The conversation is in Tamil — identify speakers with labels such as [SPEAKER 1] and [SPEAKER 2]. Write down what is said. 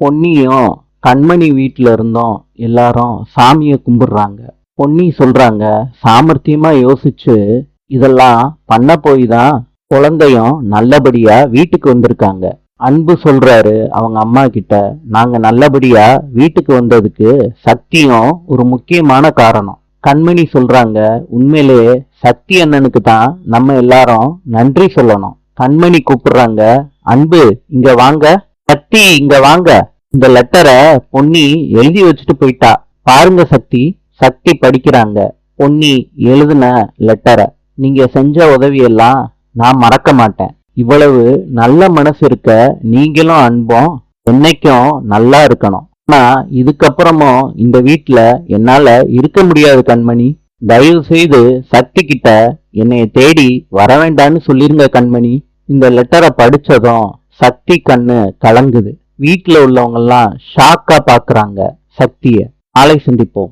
[SPEAKER 1] பொன்னியும் கண்மணி வீட்டுல இருந்தும் எல்லாரும் சாமியை கும்பிடுறாங்க. பொன்னி சொல்றாங்க, சாமர்த்தியமா யோசிச்சு இதெல்லாம் பண்ண போய் தான் குழந்தையும் நல்லபடியா வீட்டுக்கு வந்திருக்காங்க. அன்பு சொல்றாரு அவங்க அம்மா கிட்ட, நாங்க நல்லபடியா வீட்டுக்கு வந்ததுக்கு சக்தியும் ஒரு முக்கியமான காரணம். கண்மணி சொல்றாங்க, உண்மையிலேயே சக்தி அண்ணனுக்கு தான் நம்ம எல்லாரும் நன்றி சொல்லணும். கண்மணி கூப்பிடுறாங்க, அன்பு இங்க வாங்க, சக்தி இங்க வாங்க. இந்த லெட்டரை பொன்னி எழுதி வச்சுட்டு போயிட்டா, பாருங்க சக்தி. சக்தி படிக்கிறாங்க பொன்னி எழுதின லெட்டரை. நீங்க செஞ்ச உதவியெல்லாம் நான் மறக்க மாட்டேன். இவ்வளவு நல்ல மனசு இருக்க நீங்களும் அன்பும் என்னைக்கும் நல்லா இருக்கணும். ஆனா இதுக்கப்புறமும் இந்த வீட்டுல என்னால இருக்க முடியாது கண்மணி. தயவு செய்து சக்தி கிட்ட என்னைய தேடி வர வேண்டான்னு சொல்லிருங்க கண்மணி. இந்த லெட்டரை படிச்சதும் சக்தி கண்ணு கலங்குது. வீட்டுல உள்ளவங்க எல்லாம் ஷாக்கா பாக்குறாங்க சக்திய. நாளை சந்திப்போம்.